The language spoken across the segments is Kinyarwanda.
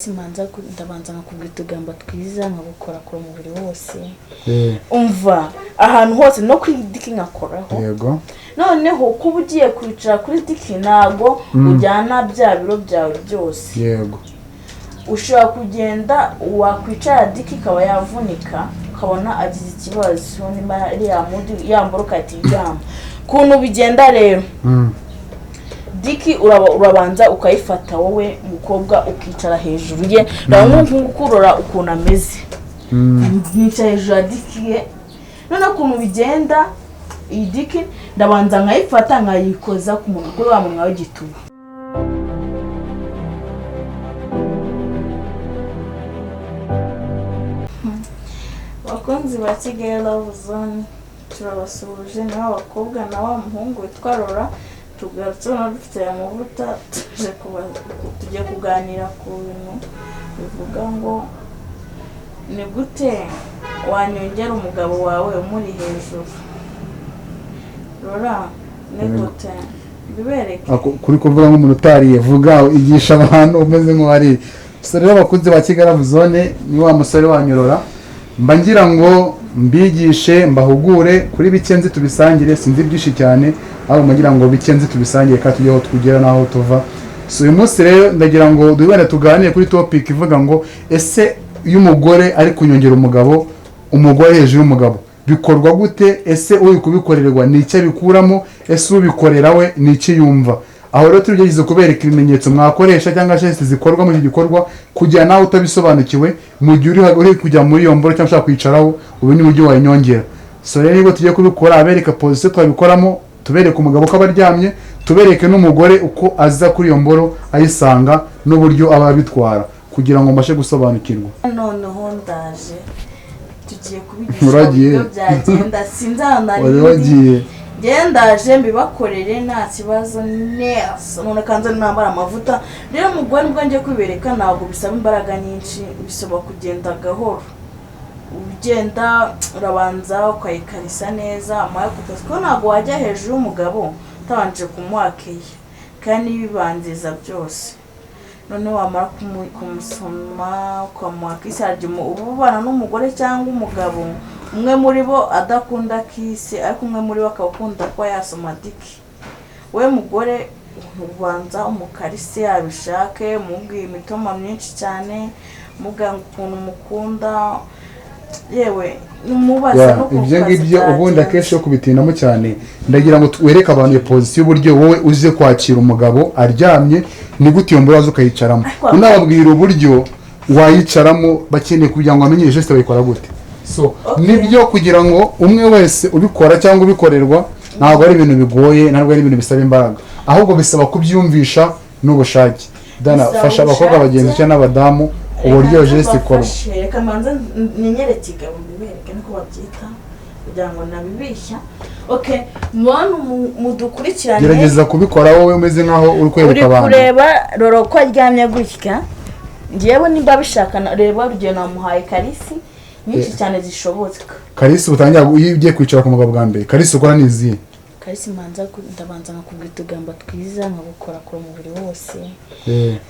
Simanza ndabanza nkakubwira utugamba twiza nkagukora ku mubiri wose umva ahantu hose no kuri diki nkakoraho yego noneho kuba ugiye kwicara kuri diki nago ujyana bya biro byawe byose yego ushobora kugenda wakwicara diki kaba yavunika ukabona agize ikibazo niba ari yamboroka atijyama kuntu bigenda rero diki urabanza ukayifata wowe mukobwa ukicara hejuru ye ndamukurora ukuntu ameze nicaye hejuru ya diki ye none ukuntu bigenda iyi diki ndabanza nkayifata nkayikoza ku muntu kuri wa munwa w'igituba bakunzi ba Kigali Love Zone turabasuje n'abakobwa na wa muhungu witwa Rora tugarutse dufite amavuta tujye kuganira ku bintu bivuga ngo ni gute wanyongera umugabo wawe umuri hejuru. Rora ni gute bibereke kuri kuvuga nk'umuntu utariye vuga igisha abantu umeze nk'uwari rero abakunzi ba Kigali Love Zone ni wa musore wanyorora mba ngira ngo mbigishe mbahugure kuri bikenzi tubisangire sinzi byinshi cyane aho mugira ngo bikenzi tubisangire ka tujyeho twugera naho tuva. So uyu munsi rero ndagira ngo duhera tuganire kuri topic ivuga ngo ese iyo umugore ari kunyongera umugore hejuru y'umugabo bikorwa gute, ese uri kubikorerwa ni icyo bikuramo, ese ubikorera we ni icyo yumva. Aho rero tugeze kubereka ibimenyetso mwakoresha cyangwa se zikorwa mu gikorwa kugira nawe utabisobanukiwe mu gihe uri kujya muri iyo mboro cyangwa ushaka kwicaraho ubundi mu gihe wayinyongera. So rero niba tugiye kubikora abereka position twabikoramo, tubereke umugabo ko abaryamye, tubereke n'umugore uko aza kuri iyo mboro ayisanga n'uburyo aba bitwara kugira ngo mbashe gusobanukirwa. Noneho ndaje tugiye kubigisha uburyo byagenda wagiye gendaje mbibakorere nta kibazo neza none kanze nambara amavuta rero mugore nubwo ngiye kwibereka ntabwo bisaba imbaraga nyinshi bisaba kugenda gahoro ugenda urabanza ukayikarisa neza amara kukazi ko ntabwo wajya hejuru y'umugabo utabanje kumuhakeye kandi bibanziza byose none wamara kumusoma ukamuhakisa ububana n'umugore cyangwa umugabo umwe muri bo adakunda kisi ariko umwe muri bo akakunda ko yasoma diki we mugore ubanza umukarise yabishake mubwiye imitoma myinshi cyane muganga ukuntu mukunda yewe numubaza no ibyo ngibyo ubundi akenshi yo kubitindamo cyane ndagira ngo wereke abantu position uburyo wowe uze kwakira umugabo aryamye ni gute iyo mboro ukayicaramo unababwira uburyo wayicaramo bakeneye kugira ngo amenye geste bayikora gute. So nibyo kugira ngo umwe wese ubikora cyangwa ubikorerwa ntabwo ari ibintu bigoye ntabwo ari ibintu bisaba imbaraga ahubwo bisaba kubyumvisha n'ubushake. Dana fasha abakobwa bagenzi cyangwa n'abadamu uburyo geste ikorwa. Reka manze ninyereke igabo bibereke niko babyita kugira ngo nabibishya. Okay, mwana mudukurikirane gerageza kubikora wowe umeze nkaho uri kwereka abantu uri kureba Roro ko aryamye gutya ngiyewe nimba bishaka reba urugero namuhaye karisi nyinshi cyane zishobotse. Karisi utangira ugiye kwicara ku mugabo bwa mbere karisi ukora nizi karisi ndabanza nkakubwira utugamba twiza nkagukora ku mubiri wose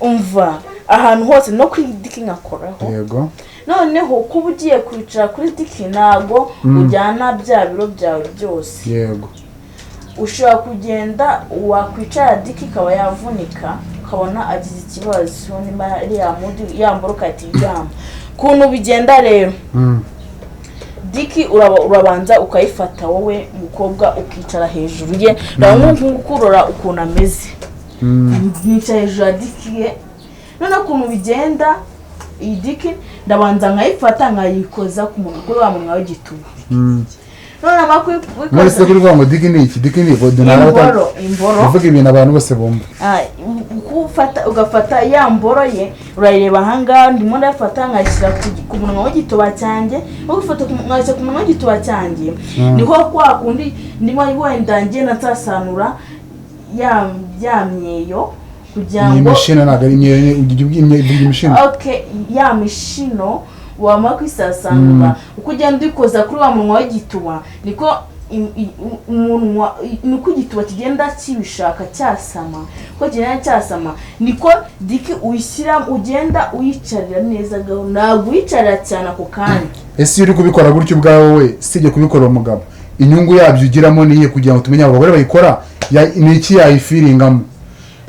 umva ahantu hose no kuri diki nkakoraho yego noneho kuba ugiye kwicara kuri diki nago ujyana bya biro byawe byose yego ushobora kugenda wakwicara diki kaba yavunika ukabona agize ikibazo niba ari yamboroka atijyama kuntu bigenda rero diki urabanza ukayifata wowe mukobwa ukicara hejuru ye ndamukurora ukuntu ameze nicaye hejuru ya diki ye none ukuntu bigenda iyi diki ndabanza nkayifata nkayikoza ku muntu kuri wa munwa w'igituba none muri se kuri ngo diki ni iki diki ni imboro uvuga ibintu abantu bose bumva ugafata ya mboro ye urayireba ahangaha ndimo ndafata nkashyira ku munwa w'igituba cyanjye ugafata nkashyira ku munwa w'igituba cyanjye niho kwa kundi ndimo wenda ngenda nsasanura ya myeyo kugira ngo imishino ntabwo ari imishino okay ya mishino wama kwisasanura uko ugenda ubikoza kuri wa munwa w'igituba niko umunwa nuko igituba kigenda kibishaka cyasama ko kigenda cyasama niko diki uyishyira ugenda uyicarira neza gaho ntabwo uyicarira cyane ako kanya. Ese uri kubikora gutyo ubwawe sije kubikora umugabo inyungu yabyo ugiramo niye kugira ngo tumenye abagore bayikora ni iki yayifiringamo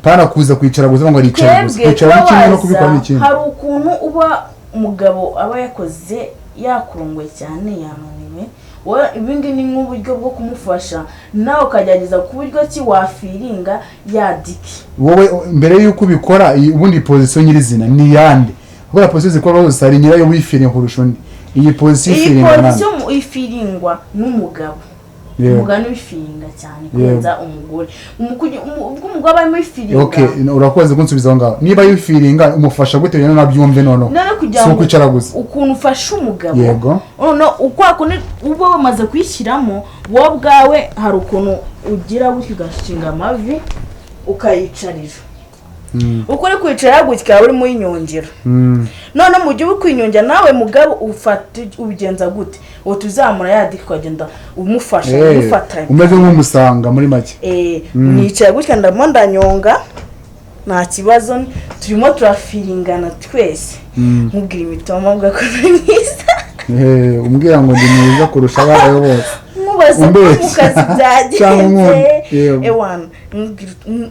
pana kuza kwicara guza ngo aricara gusa kwicara kimwe no kubikora n'ikindi. Hari ukuntu uba umugabo aba yakoze yakurunguye cyane yananiwe wowe ibindi ni nk'uburyo bwo kumufasha nawe ukagerageza ku buryo ki wafiringa ya diki. Wowe mbere y'uko ubikora ubundi position nyirizina ni yande kubera position zikora zose hari nyirayo wifiringa kurusha undi. Iyi position ifiringwa n'umugabo. Umugabo wifiringa cyane kurenza umugore. Umugabo arimo ifiringa. Okay, urakoze kunsubiza ngaho. Niba yifiringa umufasha gute rero nabyumve nono. So kwicara gusa. Ukuntu ufasha umugabo. Yego. None ukwako uba wamaze kwishyiramo wo bwawe hari ukuntu ugira gutyo ugashinga amavi ukayicarira. Ukore kwicara gutya uri mu inyongera. None mu gihe ukwinyongera nawe mugabo ufata ubigenza gute utuzamura yadiki kwagenda umufasha umufatanya umeze nk'umusanga muri make. Nicaye gutya ndanyonga nta kibazo turimo turafiringana twese mubwira imitoma bwa ko mwiza umbwira ngo ndi mwiza kurusha abayo bose mubaza mukazi byagenze ewana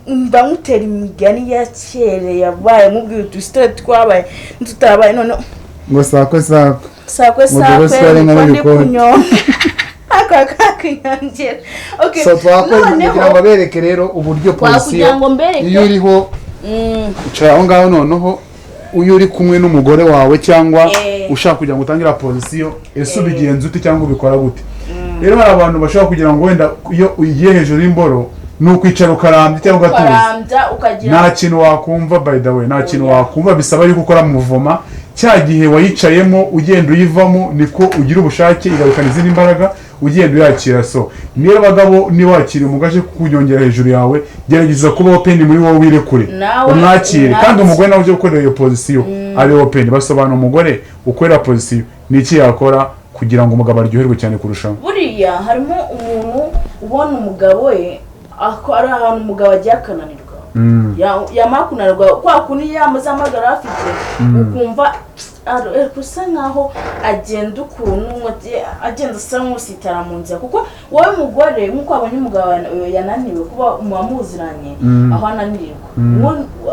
ndamutera imigani ya kera yabaye mubwira utusitore twabaye ntutabaye none ngo sako ndi kunyonga akakinyongera. Okay, so twakoze kugira ngo abereke rero uburyo position iyo uriho ucara aho ngaho noneho uyu uri kumwe n'umugore wawe cyangwa ushaka kugira ngo utangira position ese ubigenza ute cyangwa ubikora gute. Rero hari abantu bashaka kugira ngo wenda iyo ugiye hejuru y'imboro n'ukwicara ukarambya cyangwa ugatuza nta kintu wakumva. By the way nta kintu wakumva bisaba yuko ukora mu muvoma cya gihe wayicayemo ugenda uyivamo niko ugira ubushake igarukana izindi mbaraga ugenda uyakira. So niba abagabo ni wakira umugaje kunyongera hejuru yawe gerageza kuba open muri wowe wirekure umwakire kandi umugore nawe uje gukorera iyo position ari open basobanura umugore ukorera position niki yakora kugira ngo umugabo aryoherwe cyane kurushaho. Buriya harimo umuntu ubona umugabo we akora ahantu umugabo agiye akananirwa yamakunarwa kwa kuni yamuzamagara afite ukumva kusa nkaho agenda ukuntu agenda asa nk'usitara mu nzira kuko wowe mugore nk'uko abonye umugabo yananiwe kuba umwamuziranye aho ananirirwa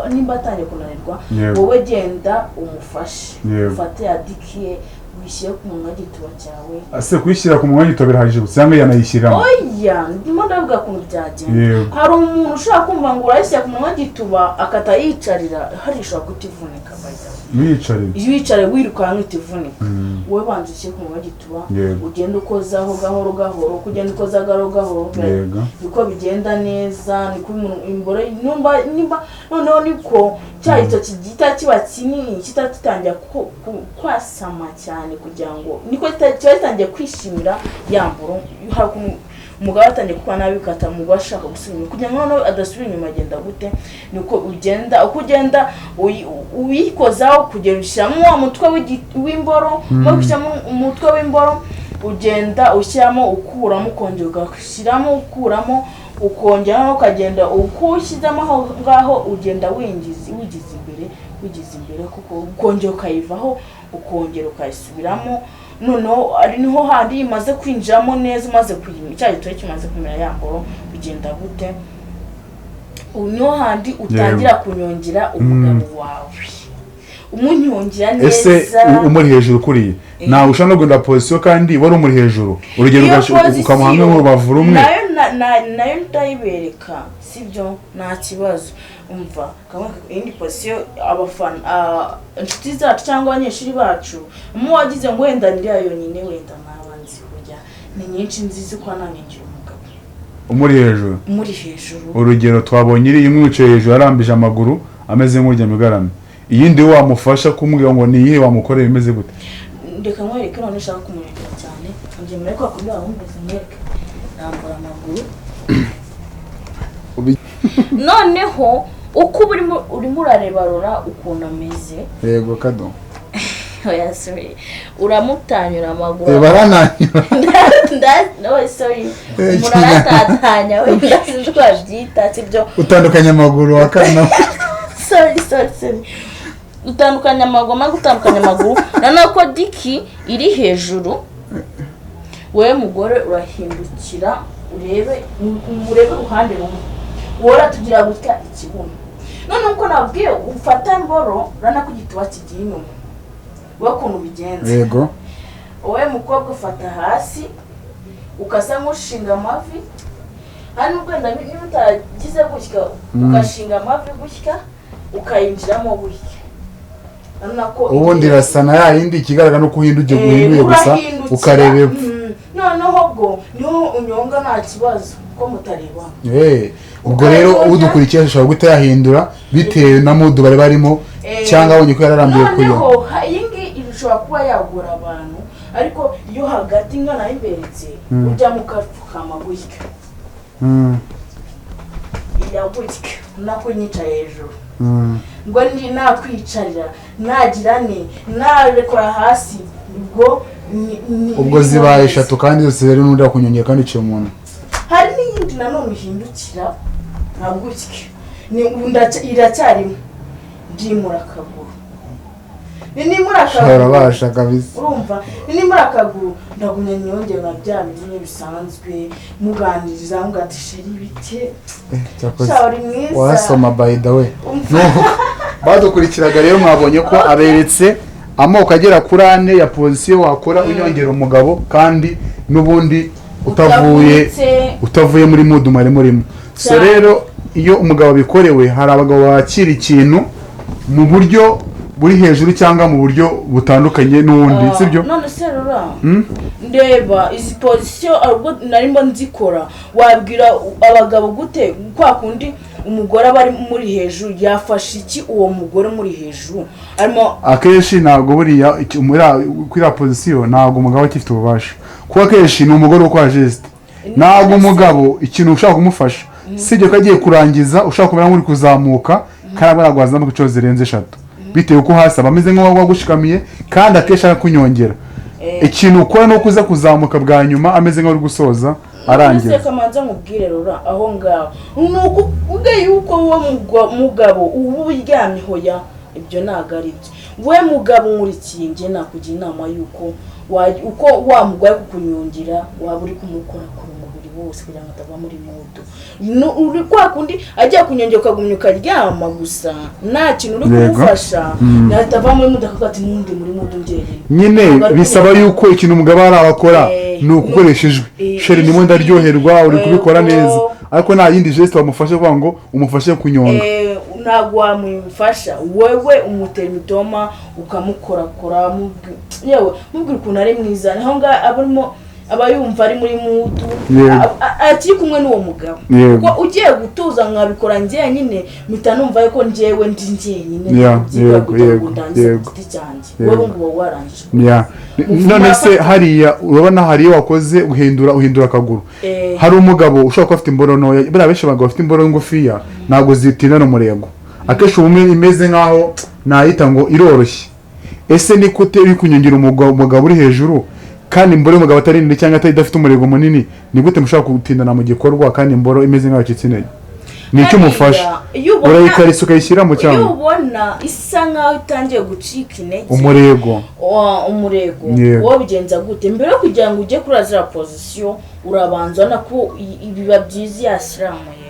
nimba atangiye kunanirwa wowe genda umufashe ufate yadikiye wishyire ku munwa gituba cyawe. Ase kwishyira ku munwa gituba birahije gusanga yanayishyiramo. Oya ndimo ndavuga kuntu byagenda. Hari umuntu ushaka kumva ngo urayishyira ku munwa gituba akata yicarira hari ishobora kutivunika bajya. Yicare wirukanka utivunika. Wowe banze ushyire ku munwa gituba ugenda ukozaho gahoro gahoro kugenda ukoza gahoro gahoro biko bigenda neza niko imboro nimba noneho niko cyahita kigita kiba kinini kitatangira kwasama cyane kugira ngo niko cyatangiye kwishimira yamboro hari umugabo atangiye kuba nabi ukata mu bashaka gusubira kugira ngo noneho adasubira inyuma agenda gute niko ugenda ukugenda uyikozaho kugera ushyiramo umutwe w'imboro ushyiramo umutwe w'imboro ugenda ushyiramo ukuramo ukongera ugashyiramo ukuramo ukongera ukagenda ukushyizamo aho ngaho ugenda wigize imbere kuko ukongera ukayivaho ukongera ukayisubiramo noneho ari niho handi imaze kwinjiramo neza umaze kuyima cya gitore kimaze kumera yamboro ugenda gute niho handi utangira kunyongera umugabo wawe umunyongera neza. Ese umuri hejuru kuriye nawe ushaka no gunda position kandi wari umuri hejuru urugero ukamuhamwe mu rubavu rumwe nayo ndayibereka sibyo nta kibazo umva kamwe indi position abafana inshuti zacu cyangwa abanyeshuri bacu mu wagize ngo wenda ndi ayo nyine wenda nabanzi kujya ni nyinshi nziza kwa nanengira umugabo umuri hejuru urugero twabonye iri imwicaye hejuru arambije amaguru ameze nk'urya migarame iyindi wamufasha kumubwira ngo ni iyihe wamukorera imeze gute. Ndeka nkwereke none ushaka kumureka cyane ngiye muri kwa kundi wamumeze nkwereke nambara amaguru noneho uko urimo urarebarura ukuntu ameze yego kado oya sorry uramutanyura amaguru barananyura no sorry muratatanya we ndasinzwe kwabyita sibyo utandukanya amaguru akana sorry utandukanya amaguru nanako diki iri hejuru we mugore urahindukira urebe uruhande rumwe wora tugira gutya ikibuno none uko nabwiye ufata mboro rana kugituba kigiye inyuma wakuntu bigenze yego wowe mukobwa ufata hasi ukasa nk'ushinga amavi hano ubwenda niba utagize gutya ugashinga amavi gutya ukayinjiramo gutya ubundi rasana ya yindi kigaragara no kuhinduye guhinduye gusa ukarebe noneho bwo niho unyonga nta kibazo ko mutareba ubwo rero udukurikiye ashobora guhita yahindura bitewe na mudu bari barimo cyangwa abonye ko yararambiwe kuyo noneho iyi ngiyi irashobora kuba yagura abantu ariko iyo hagati ingana y'imberetse ujya mu kapfukama gutya iragutya nako nyicaye hejuru ngo ndi nakwicarira nagira narekora hasi ubwo zibaye eshatu kandi zose rero n'undi akunyongera kandi iciye umuntu hari n'iyindi nanone uhindukira nkagutya iracyarimo ndimura akaguru nimura akaguru basha kabisa urumva nimura akaguru ndagumya nyongera na bya bintu bisanzwe muganiriza mugatishira ibite cyari mwiza wasoma by the way badukurikiraga rero mwabonye ko aberetse amoko agera kuri 4 ya position wakora unyongera umugabo kandi nubundi utavuye muri mood murimo so rero iyo umugabo bikorewe hari abagabo bakira ikintu mu buryo buri hejuru cyangwa mu buryo butandukanye n'undi sibyo none se rura ndeba izi position arubwo narimo nzikora wabwira abagabo gute kwa kundi umugore bari muri hejuru yafashe iki uwo mugore muri hejuru arimo akeshi nago buriya kuri position nago umugabo akifite ububasha kuko akeshi ni umugore ukora geste nago umugabo ikintu ushaka kumufasha sibyo kagiye kurangiza ushaka kubera muri kuzamuka kandi baragwaza mu gico zirenze 3 bitewe ko hasi abameze nk'aho wagushikamiye kandi akesha kunyongera ikintu ukora no kuza kuzamuka bwa nyuma ameze nk'aho uri gusoza arangiza ese kamanza mubwire rura aho ngaho nuko uge yuko uwo mugabo ubu uryamye hoya ibyo nagari byo we mugabo nkurikiye nge nakugira inama yuko uko wa mugwaye kukunyongera waba uri kumukora ku mubiri wose kugira ngo atava muri mudu uri kwa kundi ajya kunyongera ukagumya ukaryama gusa nta kintu uri kumufasha natava muri mudu akagati n'undi muri mudu njyenyine nyine bisaba yuko ikintu umugabo arabakora ni ukukoreshejwe sheri nimo ndaryoherwa uri kubikora neza ariko nta yindi geste wamufashe kuvuga ngo umufashe kunyonga ntabwo wamufasha wewe umutera imitoma ukamukorakora yewe mubwira ukuntu ari mwiza naho ngaho abayumva ari muri mudu akiri kumwe n'uwo mugabo kuko ugiye gutuza nkabikora njye nyine mpita numva yuko njyewe ndi njyenyine ndangiza ku giti cyanjye wowe ngo warangije none se hariya urabona hariya wakoze uhindura akaguru hari umugabo ushobora kuba afite imboro ntoya buriya benshi abagabo bafite imboro ngufiya ntabwo zitinda n'umurego akenshi ubumwe imeze nk'aho nayita ngo iroroshye ese ni kute uri kunyongera umugabo uri hejuru kandi imboro y'umugabo atari nini cyangwa idafite umurego munini ni gute mushaka gutindana mu gikorwa kandi imboro imeze nk'aho icitse intege ni icyo umufasha urayikarisa ukayishyira mu cyangwa iyo ubona isa nk'aho itangiye gucika intege umurego wowe bigenza gute mbere yo kugira ngo ujye kuri azira position urabanza nako ibiba byiza yasiramuye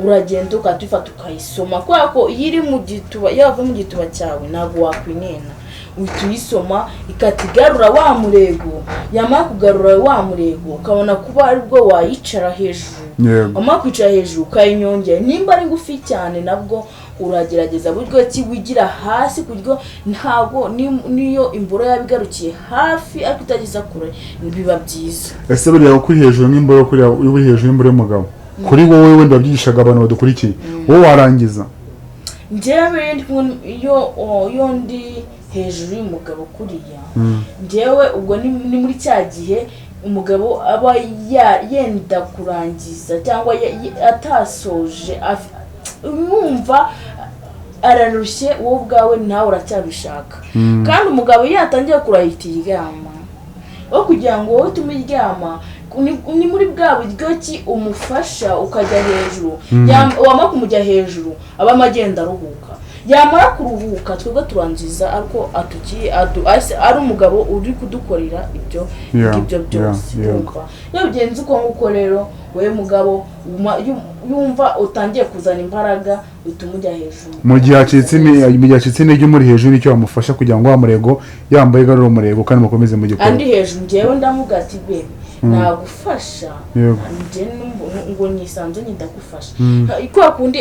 uragenda ukatufata ukayisoma kubera ko iyo iri mu gituba yava mu gituba cyawe ntabwo wakwinena uyisoma ikatigarura wa murego yamara kugarura wa murego ukabona kuba aribwo wayicara hejuru wamara kwicara hejuru ukayinyongera nimba ari ngufi cyane nabwo uragerageza buryo ki wigira hasi kuryo ntabwo niyo imboro yabigarukiye hafi ariko itageza kure biba byiza ese buriya kuri hejuru n'imboro kuri uri hejuru n'imboro y'umugabo kuri wowe wenda babyigishaga abantu badukurikiye wowe warangiza njyewe iyo ndi hejuru y'umugabo kuriya njyewe ubwo ni muri cya gihe umugabo aba yenda kurangiza cyangwa atasoje wumva ararushye wowe ubwawe nawe uracyabishaka kandi umugabo yatangiye kurahita iryama wo kugira ngo wowe tumiryama ni muri bwa buryo ki umufasha ukajya hejuru wama kumujya hejuru aba amagenda aruhuka yamara kuruhuka twebwe turangiza ariko ari umugabo uri kudukorera ibyo byose iyo bigenze uko rero we mugabo yumva utangiye kuzana imbaraga bituma ujya hejuru mu gihe acitse intege muri hejuru nicyo wamufasha kugira ngo wamurego yambaye garura umurego kandi mukomeze mu gikorwa andi hejuru njyewe ndamuga ati bebe nagufasha njye ngo nisanze ndagufasha kwa kundi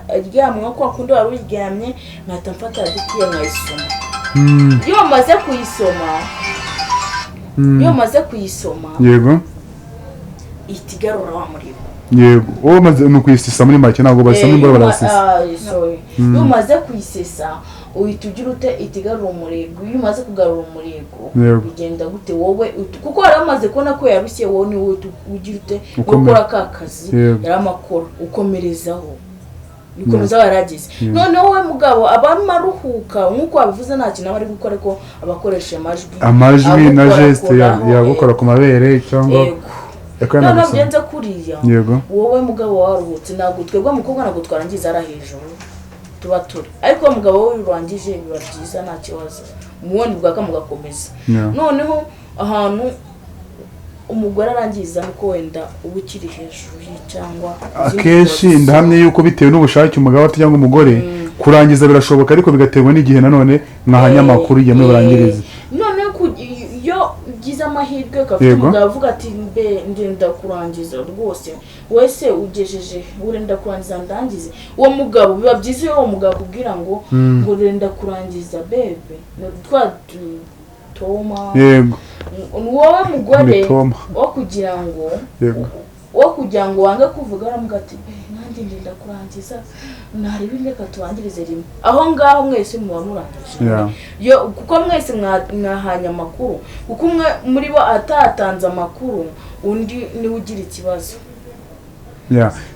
aryamwe kwa kundi wari uryamye nkahita mfata dukiye nkayisoma iyo maze kuyisoma yego itigarura wa muriro yego uwo maze no kuyisisa muri make ntabwo basama imboro barasisa iyo maze kuyisesa uhita ugira ute itigarura umurego iyo umaze kugarura umurego bigenda gute wowe kuko waramaze kubona ko yarushye wowe ni wowe ugira ute ukora ka kazi yaramakora ukomerezaho bikomeza baragize noneho we mugabo abamaruhuka nkuko wabivuze nta kintu bari gukora ko abakoresha amajwi na geste yagukora ku mabere cyangwa none byenze kuriya wowe mugabo waruhutse ntabwo twebwe mukobwa ntabwo twarangiza ara hejuru tuba turi ariko mugabo we urangije biba byiza nta kibazo umuwondi bwaka mugakomeza noneho ahantu umugore arangiza nuko wenda uba ukiri hejuru cyangwa akenshi ndahamye yuko bitewe n'ubushake umugabo cyangwa umugore kurangiza birashoboka ariko bigaterwa n'igihe nanone mwahanya amakuru igihe muri barangiriza none iyo ugize amahirwe kafite umugabo avuga ati mbe ndenda kurangiza rwose wese ugejeje urenda kurangiza ndangize uwo mugabo biba byiza iyo uwo mugabo kubwira ngo ndenda kurangiza bebe twa Toma yego wowe mugore wo kugira ngo wange kuvuga aramuga ati nanjye ndenda kurangiza nari bindeka tubangirize rimwe aho ngaho mwese muba murangije yo kuko mwese mwahanya amakuru kuko umwe muri bo atatanze amakuru undi ni ugira ikibazo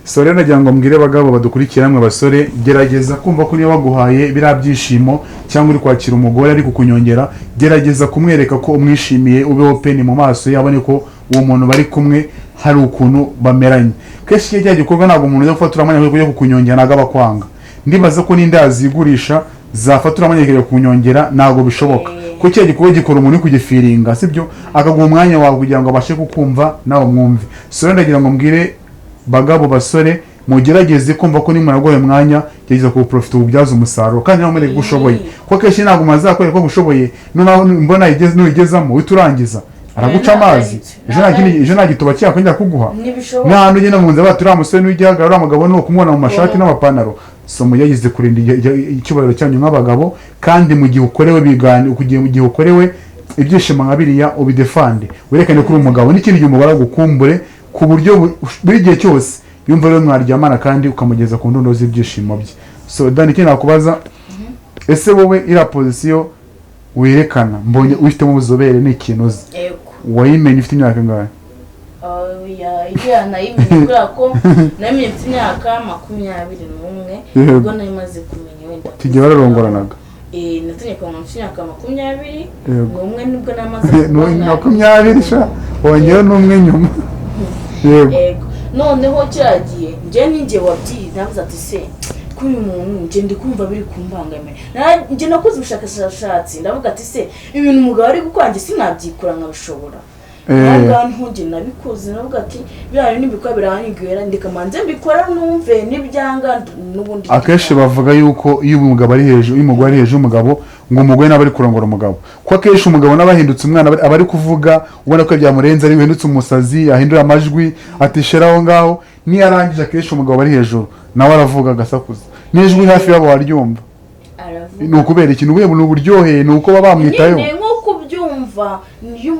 so rero nagira ngo mbwire abagabo badukurikira namwe basore gerageza kumva ko niba baguhaye biriya byishimo cyangwa uri kwakira umugore ari kukunyongera gerageza kumwereka ko umwishimiye ube open mu maso yabone ko uwo muntu bari kumwe hari ukuntu bameranye kenshi igihe gikorwa ntabwo umuntu yo gufatura amanya yo kukunyongera nagaba kwanga ndibaza ko n'inda yazigurisha zafatura amanya yo kukunyongera ntabwo bishoboka ko cyo gikorwa gikora umuntu kugifiringa sibyo akaguha umwanya wawe kugira ngo abashe kukumva nawe mwumve so rero ndagira ngo mbwire bagabo basore mugerageze kumva ko nimwe nagoye mwanya gerageza ku profit ubyaza umusaruro kandi nawe mwereke gushoboye ko keshi ntabwo mazakore ko gushoboye none mbona igezamo witurangiza araguca amazi ejo nta gituba cyakongera kuguha n'ahantu ugenda mu nzira baturi amusore n'ugihagarara amagabo no kumubona mu mashati n'amapantaro so muyagize kurinda icyubahiro cyanyu nk'abagabo kandi mu gihe ukorewe bigane ukugiye mu gihe ukorewe ibyishimo nka biriya ubidefande werekane ko uri umugabo n'ikindi gihe umugore agukumbure ku buryo buri gihe cyose yumva rero mwaryamana kandi ukamugeza ku ndondo z'ibyishimo bye so Dani kina kubaza ese wowe ira position werekana mbonye ufite mu buzobere n'ikintu uzi wayimenye ufite imyaka ngahe nayimenya ko namenye mfite imyaka 21 ubwo namaze kumenya wenda tijye bararongoranaga natunye kwa mfite imyaka 20 n'umwe nibwo namaze 20 sha wongeyeho n'umwe nyuma yego noneho cyagiye nje ninjye wabyi navuze ati se kuri umuntu nje ndi kumva biri kumbangamira nje nakoze ubushakashatsi ndavuga ati se ibintu umugabo ari gukwanjye sinabyikora nkabishobora ntabwo ntunge nabikoze navuga ati biriya nibikora birahanyigwera ndikamanze mbikora numve nibyanga n'ubundi akenshi bavuga yuko iyo umugabo ari hejuru iyo umugore ari hejuru umugabo ngo umugore nawe ari kurongora umugabo ko akenshi umugabo n'abahindutse umwana aba ari kuvuga ubona ko byamurenze ari wihindutse umusazi ahindura amajwi atishera aho ngaho niyo arangije akenshi umugabo ari hejuru nawe aravuga agasakuza n'ijwi hafi yabo waryumva ni ukubera ikintu ubuye ni uburyoheye ni uko baba bamwitayeho niyo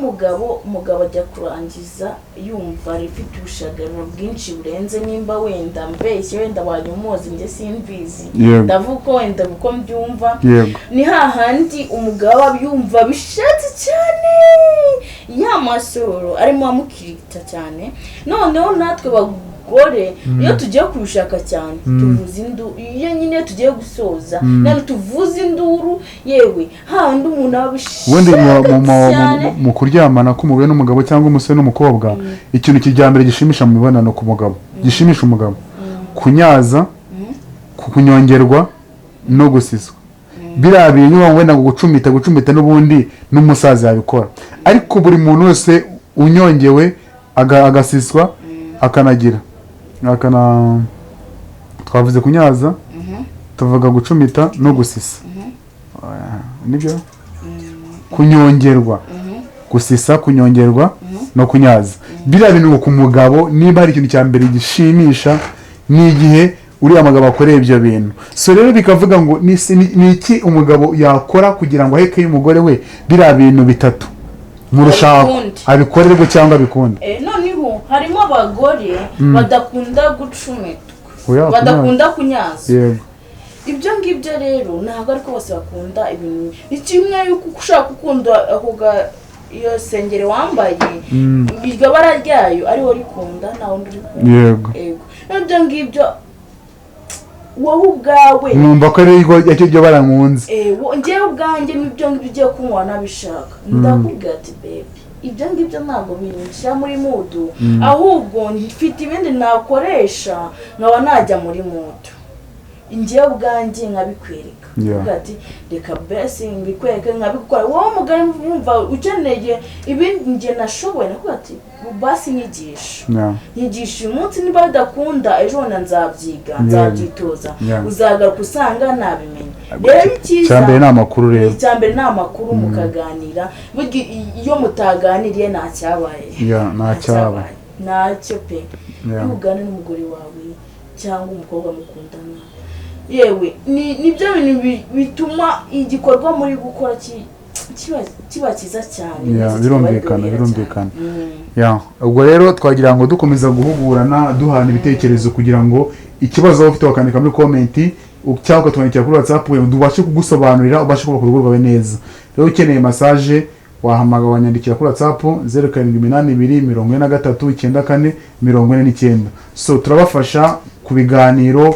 umugabo ajya kurangiza yumva rifite ubushagariro bwinshi burenze nimba wenda mbeshye wenda wanyumuzi njye simbizi ndavuga wenda uko mbyumva ni hahandi umugabo abyumva bishatse cyane y'amasoro arimo amukirita cyane noneho natwe abagore iyo tugiye kubishaka cyane tuvuza induru iyo nyine tugiye gusoza nani tuvuza induru yewe handi umuntu abishaka cyane mu kuryamana k'umugore n'umugabo cyangwa umusore n'umukobwa ikintu kijyambere gishimisha mu mibonano ku mugabo gishimisha umugabo kunyaza kunyongerwa no gusiswa biriya bintu wenda ngo gucumita n'ubundi n'umusaza yabikora ariko buri muntu wese unyongewe agasiswa akanagira twavuze kunyaza tuvuga gucumita no gusisa nibyo kunyongerwa gusisa kunyongerwa no kunyaza biriya bintu ku mugabo niba hari ikintu cya mbere gishimisha ni igihe uriya mugabo akoreye ibyo bintu so rero bikavuga ngo ni iki umugabo yakora kugira ngo aheke y'umugore we biriya bintu bitatu mu rushako abikorerwe cyangwa abikunde noneho harimo abagore badakunda gucumitwa badakunda kunyaza ibyo ngibyo rero ntabwo ariko bose bakunda ibintu ni kimwe yuko ushaka gukunda iyo sengere wambaye iryo bara ryayo ariho rikunda nta wundi urikunda yego ibyo ngibyo wowe ubwawe numva ko ari iryo bara nkunze njyewe ubwanjye n'ibyo ngibyo ugiye kunywa nabishaka ndakubwira ati baby ibyo ngibyo ntabwo binshyira muri mudu ahubwo mfite ibindi nakoresha nkaba najya muri mudu njyewe ubwanjye nkabikwereka uvuga ati reka besi mbikwereke nkabikora wowe mugari wumva ukeneye ibindi njye nashoboye nakuvuga ati basi nyigisha uyu munsi niba bidakunda ejo wenda nzabyiga nzabyitoza uzagaruka usanga nabimenye rero icyiza icyambere ni amakuru rero icyambere ni amakuru mukaganira iyo mutaganiriye ntacyabaye ntacyo pe iyo ugana n'umugore wawe cyangwa umukobwa mukundana yewe nibyo bintu bituma igikorwa muri gukora kiba cyiza cyane birumvikana ubwo rero twagira ngo dukomeza guhugurana duhana ibitekerezo kugira ngo ikibazo waba ufite wakandika muri komenti cyangwa ukatwandikira kuri WhatsApp kugira ngo tubashe kugusobanurira ubashe kubaka urugo rwawe neza rero ukeneye massage wahamagara wanyandikira kuri WhatsApp 0782439449 so turabafasha ku biganiro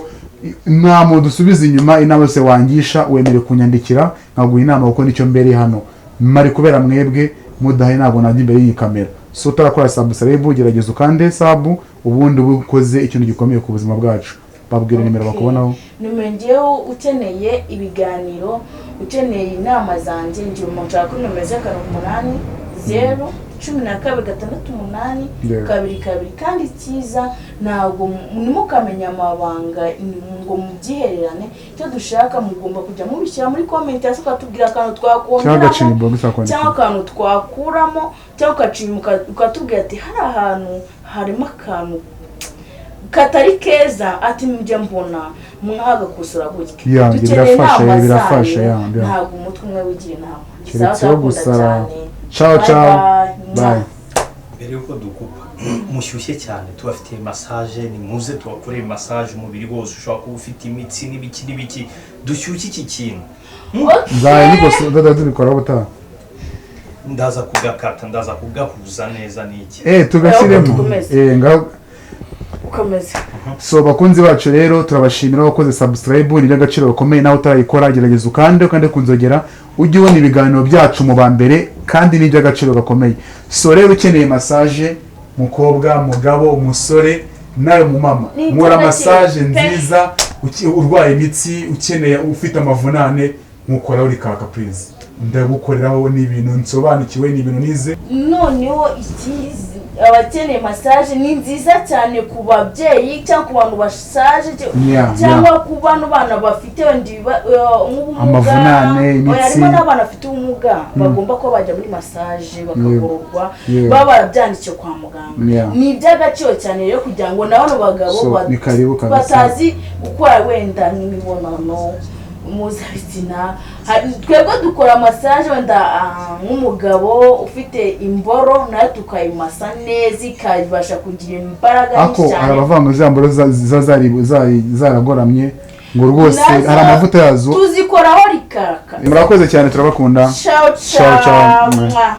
inama dusubiza inyuma inama yose wangisha wemere kunyandikira nkaguha inama kuko nicyo mbere hano mari kubera mwebwe mudahe ntabwo najya imbere y'iyi kamera so utarakora subscribe gerageza ukande sub ubundi ukoze ikintu gikomeye ku buzima bwacu babwira nimero bakubonaho nimengeyeho ukeneye ibiganiro ukeneye inama zanjye ngiye mu nshaka kuri nomero 0 12 kandi cyiza ntabwo ntimukamenya amabanga ngo mubyihererane icyo dushaka mugomba kujya mubishyira muri comment hasi ukatubwira akantu twakongera cyangwa akantu twakuramo cyangwa ukatubwira ati hari ahantu harimo akantu katari keza ati mujye mbona mwagakosora gutya birafasha ntabwo umutwe umwe wigira inama kiretse gusara ciao bye mbere yuko dukupa mushyushye cyane tubafitiye massage ni muze tubakoreye massage umubiri wose ushobora kuba ufite imitsi n'ibiki dushyushye iki kintu nzaye niko ndadubikora ubutaha ndaza kugakata ndaza kugahuza neza n'iki tugashyiremo ngaho ukomeze so bakunzi bacu rero turabashimira wakoze subscribe ni by'agaciro gakomeye nawe utarayikora gerageza ukande kunzogera ujye ubona ibiganiro byacu mu bambere kandi ni by'agaciro gakomeye so rero ukeneye massage mukobwa mugabo umusore nawe mu mama nkora massage nziza urwaye imitsi ukeneye ufite amavunane nkukora uri kaka please ndagukoreraho ni ibintu nsobanukiwe ni ibintu nize noneho ikizi abakeneye massage ni nziza cyane ku babyeyi cyangwa ku bantu bashaje cyangwa ku bantu bana bafite amavunane imitsi harimo n'abana bafite ubumuga bagomba ko bajya muri massage bakagororwa baba barabyandikiye kwa muganga ni iby'agaciro cyane rero kugira ngo n'abano bagabo batazi gukora wenda nk'imibonano mpuzabitsina twebwe dukora massage wenda nk'umugabo ufite imboro nayo tukayimasa neza ikabasha kugira imbaraga nyinshi cyane ako arabavanga zamboro zaragoramye ngo rwose hari amavuta yazo tuzikoraho rikaka murakoze cyane turabakunda ciao